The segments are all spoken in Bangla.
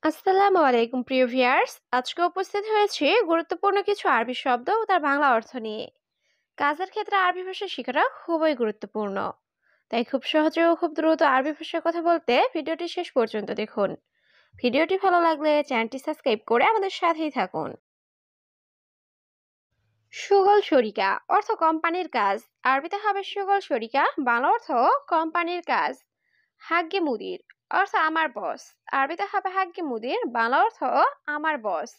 আসসালামু আলাইকুম প্রিয় ভিউয়ার্স। আজকে উপস্থিত হয়েছে গুরুত্বপূর্ণ কিছু আরবি শব্দ ও তার বাংলা অর্থ নিয়ে। কাজের ক্ষেত্রে আরবি ভাষা শেখাটা খুবই গুরুত্বপূর্ণ। তাই খুব সহজে ও খুব দ্রুত আরবি ভাষায় কথা বলতে ভিডিওটি শেষ পর্যন্ত দেখুন। ভিডিওটি ভালো লাগলে চ্যানেলটি সাবস্ক্রাইব করে আমাদের সাথেই থাকুন। সুগল শরিকা অর্থ কোম্পানির কাজ। আরবিতে হবে সুগল শরিকা, বাংলা অর্থ কোম্পানির কাজ। হাগ্গে মুদির অর্থ আমার বস। আরবিতে হবে হাগ্গে মুদির, বাংলা অর্থ আমার বস।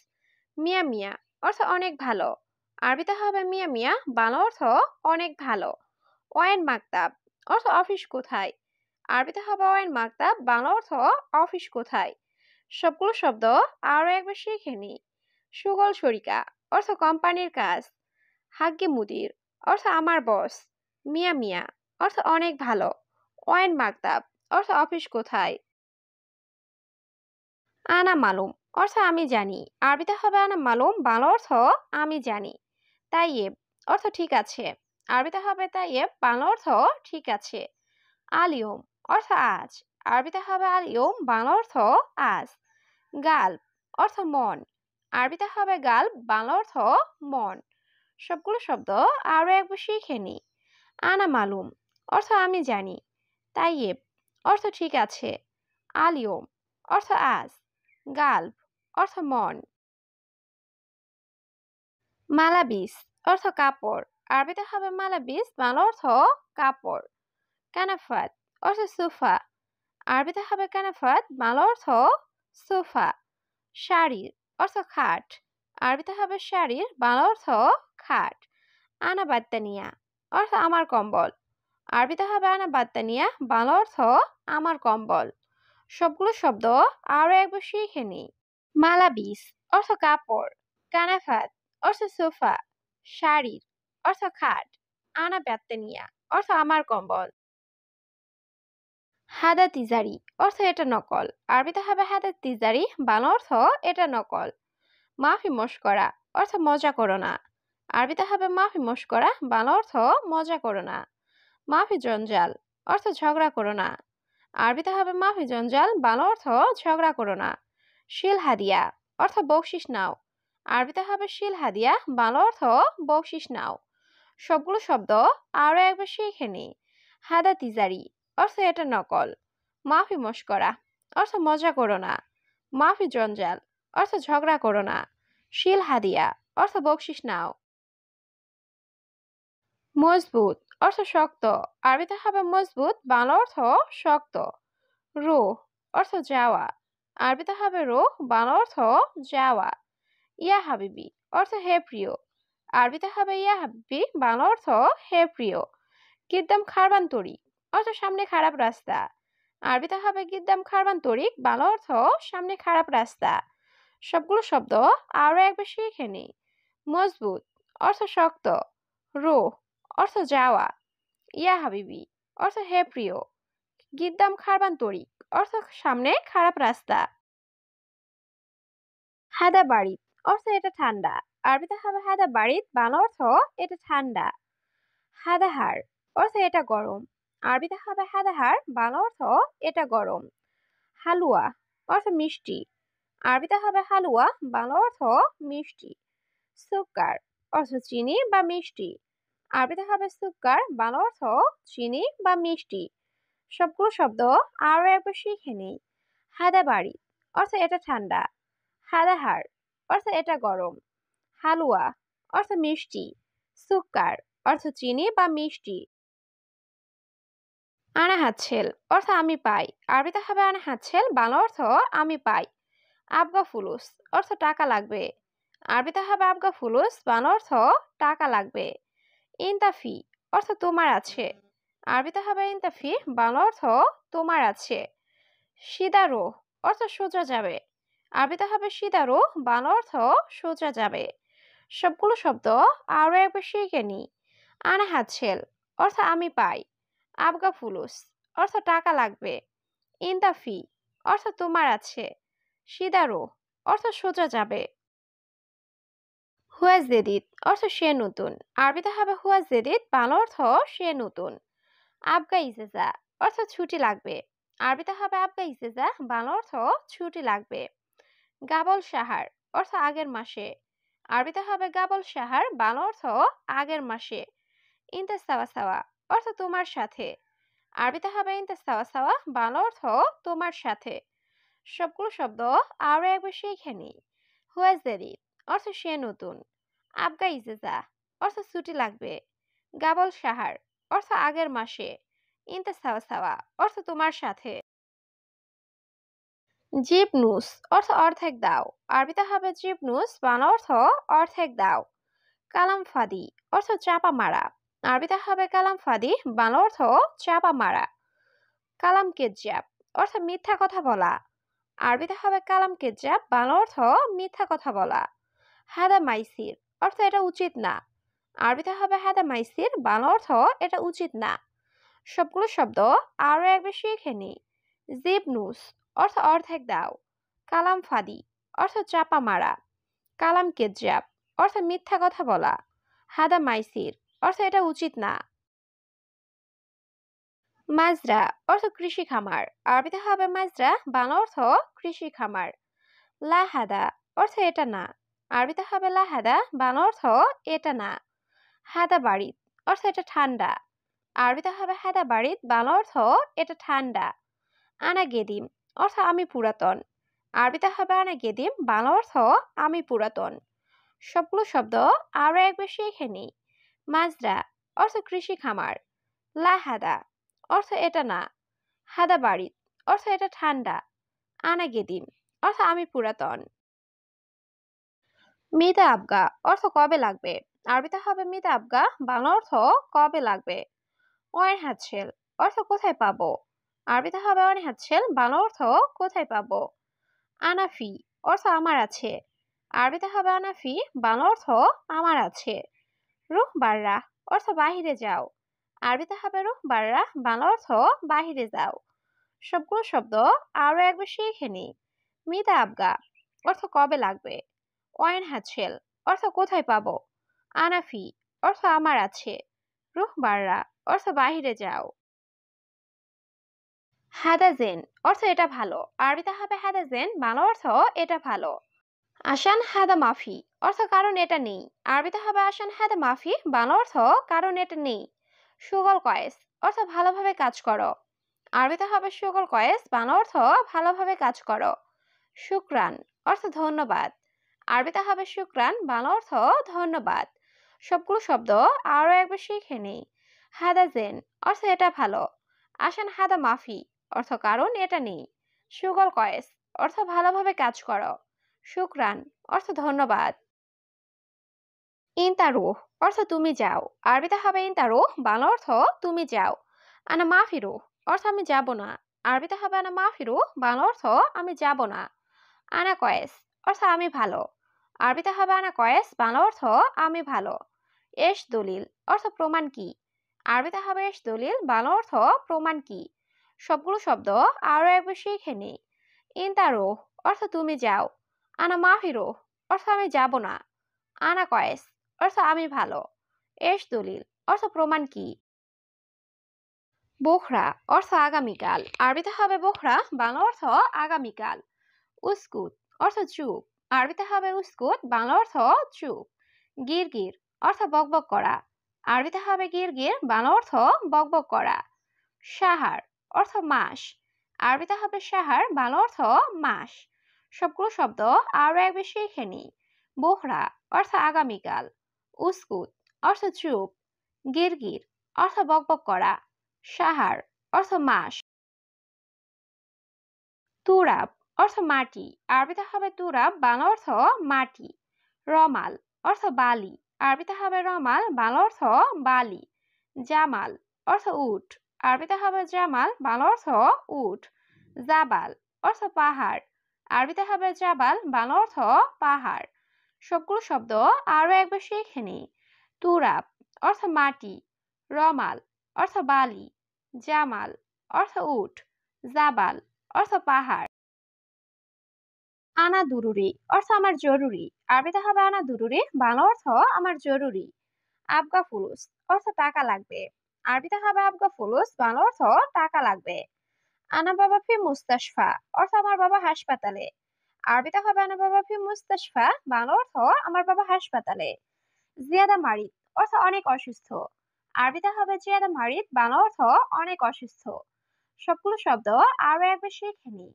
মিয়া মিয়া অর্থ অনেক ভালো। আরবিতে হবে মিয়া মিয়া, বাংলা অর্থ অনেক ভালো। ওয়াইন মাকতাব অর্থ অফিস কোথায়। আরবিতে হবে ওয়াইন মাকতাব, বাংলা অর্থ অফিস কোথায়। সবগুলো শব্দ আরো একবার শিখে নি। সুগল শরিকা অর্থ কোম্পানির কাজ। হাগ্গে মুদির অর্থ আমার বস। মিয়া মিয়া অর্থ অনেক ভালো। ওয়াইন মাকতাব অর্থ অফিস কোথায়। আনা মালুম অর্থ আমি জানি। আরবিতে হবে আনা মালুম, বাংলা অর্থ আমি জানি। তাইয়েব অর্থ ঠিক আছে। আরবিতে হবে তাইয়েব, বাংলা অর্থ ঠিক আছে। আলিয়ম অর্থ আজ। আরবিতে হবে আলিয়ম, বাংলা অর্থ আজ। গাল্ব অর্থ মন। আরবিতে হবে গাল্ব, বাংলা অর্থ মন। সবগুলো শব্দ আরো একবার শিখে নি। আনা মালুম অর্থ আমি জানি। তাইয়েব অর্থ ঠিক আছে। আলিয়ম অর্থ আজ। গাল্ব অর্থ মন। মালাবিস অর্থ কাপড়। আরবিতে হবে মালাবিস, বাংলা অর্থ কাপড়। কানাফাত অর্থ সোফা। আরবিতে হবে কানাফাত, বাংলা অর্থ সোফা। শাড়ির অর্থ খাট। আরবিতে হবে শাড়ির, বাংলা অর্থ খাট। আনা বাত্তানিয়া অর্থ আমার কম্বল। আরবিতে হবে আনা বাত্তানিয়া, বাংলা অর্থ আমার কম্বল। সবগুলো শব্দ আরো একবার শিখে নি। মালাবিস অর্থ কাপড়। কানাফাত অর্থ সোফা। শাড়ির অর্থ খাট। আনা বাত্তানিয়া অর্থ আমার কম্বল। হাদা তিজারি অর্থ এটা নকল। আরবিতে হবে হাদা তিজারি, বাংলা অর্থ এটা নকল। মাফি মশকরা অর্থ মজা করো না। আরবিতে হবে মাফি মশকরা, বাংলা অর্থ মজা করো না। মাফি জঞ্জাল অর্থ ঝগড়া করো না। আরবিতে হবে মাফি জঞ্জাল, বাংলা অর্থ ঝগড়া করো না। শিল হাদিয়া অর্থ বকশিস নাও। আরবিতে হবে শিল হাদিয়া, বাংলা অর্থ বকশিস নাও। সবগুলো শব্দ আরো একবার শিখে নি। হাদা তিজারি অর্থ এটা নকল। মাফি মশকরা অর্থ মজা করো না। মাফি জঞ্জাল অর্থ ঝগড়া করো না। শিল হাদিয়া অর্থ বকশিস নাও। মজবুত অর্থ শক্ত। আরবিতে হবে মজবুত, বাংলা অর্থ শক্ত। রুহ অর্থ যাওয়া। আরবিতে হবে রুহ, বাংলা অর্থ যাওয়া। ইয়া হাবিবি অর্থ হে প্রিয়। আরবিতে হবে ইয়া হাবিবি, বাংলা অর্থ হে প্রিয়। গিদ্দাম খারবান তরিক অর্থ সামনে খারাপ রাস্তা। আরবিতে হবে গিদ্দাম খারবান তরিক, বাংলা অর্থ সামনে খারাপ রাস্তা। সবগুলো শব্দ আরো একবার শিখে নি। মজবুত অর্থ শক্ত। রুহ অর্থ যাওয়া। ইয়া হাবিবি অর্থ হে প্রিয়। গিদ্দাম খারবান তরিক অর্থ সামনে খারাপ রাস্তা। হাদা বাড়িত অর্থ এটা ঠান্ডা। আরবিতে হবে হাদা বাড়িত, বাংলা অর্থ এটা ঠান্ডা। হাদাহার অর্থ এটা গরম। আরবিতে হবে হাদাহার, বাংলা অর্থ এটা গরম। হালুয়া অর্থ মিষ্টি। আরবিতে হবে হালুয়া, বাংলা অর্থ মিষ্টি। সুকার অর্থ চিনি বা মিষ্টি। আরবিতে হবে সুকার, বাংলা অর্থ চিনি বা মিষ্টি। সবগুলো শব্দ আরো একবার শিখে নিই। হাদা বাড়ি অর্থ এটা ঠান্ডা। হাদাহার অর্থ এটা গরম। হালুয়া অর্থ মিষ্টি। সুকার অর্থ চিনি বা মিষ্টি। আনা হাতছেল অর্থ আমি পাই। আরবিতে হবে আনা হাতছেল, বাংলা অর্থ আমি পাই। আবগা ফুলুস অর্থ টাকা লাগবে। আরবিতে হবে আবগা ফুলুস, বাংলা অর্থ টাকা লাগবে। ইনতাফি অর্থ তোমার আছে। আরবিতে হবে ইনতাফি, বাংলা অর্থ তোমার আছে। সিদারো অর্থ সোজা যাবে। আরবিতে হবে সিদারো, বাংলা অর্থ সোজা যাবে। সবগুলো শব্দ আরো একবার শিখে নি। আনা হাতছেল অর্থ আমি পাই। আবগা ফুলুস অর্থ টাকা লাগবে। ইনতাফি অর্থ তোমার আছে। সিদারো অর্থ সোজা যাবে। হুয়া জেদিদ অর্থ সে নতুন। আরবিতে হবে হুয়া জেদিদ, বাংলা অর্থ সে নতুন। আবগা ইজেজা অর্থ ছুটি লাগবে। আরবিতে হবে আবগা ইজেজা, বাংলা অর্থ ছুটি লাগবে। গাবল সাহার অর্থ আগের মাসে। আরবিতে হবে গাবল সাহার, বাংলা অর্থ আগের মাসে। ইনতে সাওয়া সাওয়া অর্থ তোমার সাথে। আরবিতে হবে ইনতে সাওয়া সাওয়া, বাংলা অর্থ তোমার সাথে। সবগুলো শব্দ আরো একবার শিখে নিই। হুয়াজ দেরিত অর্থ সে নতুন। আবগা ইজেজা অর্থ ছুটি লাগবে। গাবল সাহার অর্থ আগের মাসে। ইনতে সাওয়া সাওয়া অর্থ তোমার সাথে। জিবনুস অর্থ অর্ধেক দাও। আরবিতে হবে জিবনুস, বাংলা অর্থ অর্ধেক দাও। কালাম ফাদি অর্থ চাপা মারা। আরবিতে হবে কালাম ফাদি, বাংলা অর্থ চাপা মারা। কালাম কেজ্জাব অর্থ মিথ্যা কথা বলা। আরবিতে হবে কালাম কেজ্জাব, বাংলা অর্থ মিথ্যা কথা বলা। হাদা মাইসির অর্থ এটা উচিত না। আরবিতে হবে হাদা মাইসির, বাংলা অর্থ এটা উচিত না। সবগুলো শব্দ আরো একবার শিখে নিই। জিবনুস অর্থ অর্ধেক দাও। কালাম ফাদি অর্থ চাপা মারা। কালাম কেজ্জাব অর্থ মিথ্যা কথা বলা। হাদা মাইসির অর্থ এটা উচিত না। মাজরা অর্থ কৃষি খামার। আরবিতে হবে মাজরা, বাংলা অর্থ কৃষি খামার। লাহাদা অর্থ এটা না। আরবিতে হবে লাহাদা, বাংলা অর্থ এটা না। হাদা বাড়িত অর্থ এটা ঠান্ডা। আরবিতে হবে হাদা বাড়িত, বাংলা অর্থ এটা ঠান্ডা। আনা গেদিম অর্থ আমি পুরাতন। আরবিতে হবে আনা গেদিম, বাংলা অর্থ আমি পুরাতন। সবগুলো শব্দ আরো একবার শিখে নিই। মাজরা অর্থ কৃষি খামার। লাহাদা অর্থ এটা না। হাদা বাড়িত অর্থ এটা ঠান্ডা। আনা গেদিম অর্থ আমি পুরাতন। মিতা আবগা অর্থ কবে লাগবে। আরবিতে হবে মিতা আবগা, বাংলা অর্থ কবে লাগবে। ওয়ের হাতছেল অর্থ কোথায় পাবো। আরবিতে হবে ওয়ের হাতছেল, বাংলা অর্থ কোথায় পাবো। আনাফি অর্থ আমার আছে। আরবিতে হবে আনাফি, বাংলা অর্থ আমার আছে। রুহ বাররা অর্থ বাহিরে যাও। আরবিতে হবে রুহ বাররা, বাংলা অর্থ বাহিরে যাও। সবগুলো শব্দ আরো একবার শিখে নিই। মিতা আবগা অর্থ কবে লাগবে। ওয়েন হাতছেল অর্থ কোথায় পাবো। আনাফি অর্থ আমার আছে। রুহ বাররা অর্থ বাহিরে যাও। হাদাজেন অর্থ এটা ভালো। আরবিতে হবে হাদাজেন, বাংলা অর্থ এটা ভালো। আসান হাদা মাফি অর্থ কারণ এটা নেই। আরবিতে হবে আসান হাদা মাফি, বাংলা অর্থ কারণ এটা নেই। সুগল কয়েস অর্থ ভালোভাবে কাজ করো। আরবিতে হবে সুগল কয়েস, বাংলা অর্থ ভালোভাবে কাজ করো। শুক্রান অর্থ ধন্যবাদ। আরবিতে হবে শুক্রান, বাংলা অর্থ ধন্যবাদ। সবগুলো শব্দ আরো একবার শিখে নেই। হাদাজেন অর্থ এটা ভালো। আসান হাদা মাফি অর্থ কারণ এটা নেই। সুগল কয়েস অর্থ ভালোভাবে কাজ করো। শুক্রান অর্থ ধন্যবাদ। ইনতারুহ অর্থ তুমি যাও। আরবিতে হবে ইনতারুহ, বাংলা অর্থ তুমি যাও। আনা মাফিরুহ অর্থ আমি যাব না। আরবিতে হবে আনা মাফিরুহ, বাংলা অর্থ আমি যাব না। আনা কয়েস অর্থ আমি ভালো। আরবিতে হবে আনা কয়েস, বাংলা অর্থ আমি ভালো। এস দলিল অর্থ প্রমাণ কি। আরবিতে হবে এস দলিল, বাংলা অর্থ প্রমাণ কি। সবগুলো শব্দ আরো একবার শিখে নিই। ইনতারুহ অর্থ তুমি যাও। আনা মাফিরুহ অর্থ আমি যাব না। আনা কয়েস অর্থ আমি ভালো। এস দলিল অর্থ প্রমাণ কি। বোখরা অর্থ আগামীকাল। আরবিতে হবে বোখরা, বাংলা অর্থ আগামীকাল। উস্কুত অর্থ চুপ। আরবিতে হবে উস্কুত, বাংলা অর্থ চুপ। গিরগির অর্থ বকবক করা। আরবিতে হবে গিরগির, বাংলা অর্থ বকবক করা। সাহার অর্থ মাস। আরবিতে হবে সাহার, বাংলা অর্থ মাস। সবগুলো শব্দ আরো একবার শিখে নিই। বোখরা অর্থ আগামীকাল। উস্কুত অর্থ চুপ। গিরগির অর্থ বকবক করা। সাহার অর্থ মাস। তুরাব অর্থ মাটি। আরবিতে হবে তুরাব, বাংলা অর্থ মাটি। রমাল অর্থ বালি। আরবিতে হবে রমাল, বাংলা অর্থ বালি। জামাল অর্থ উট। আরবিতে হবে জামাল, বাংলা অর্থ উট। জাবাল অর্থ পাহাড়। আরবিতে হবে জাবাল, বাংলা অর্থ পাহাড়। সবগুলো শব্দ আরো একবার শিখে নিই। তুরাব অর্থ মাটি। রমাল অর্থ বালি। জামাল অর্থ উট। জাবাল অর্থ পাহাড়। আনা দুরুরি অর্থ আমার জরুরি। আরবিতে হবে আনা দুরুরি, বাংলা অর্থ আমার জরুরি। আবগা ফুলুস অর্থ টাকা লাগবে। আরবিতে হবে আবগা ফুলুস, বাংলা অর্থ টাকা লাগবে। আনা বাবা ফি মুস্তাশফা অর্থ আমার বাবা হাসপাতালে। আরবিতে হবে আনা বাবা ফি মুস্তাশফা, বাংলা অর্থ আমার বাবা হাসপাতালে। জিয়াদা মারিদ অর্থ অনেক অসুস্থ। আরবিতে হবে জিয়াদা মারিদ, বাংলা অর্থ অনেক অসুস্থ। সবগুলো শব্দ আরো একবার শিখে নি।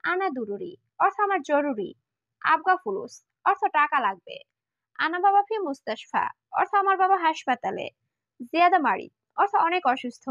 আনা দুরুরি অর্থ আমার জরুরি। আবগা ফুলুস অর্থ টাকা লাগবে। আনা বাবা ফি মুস্তাশফা অর্থ আমার বাবা হাসপাতালে। জিয়াদা মারিদ অর্থ অনেক অসুস্থ।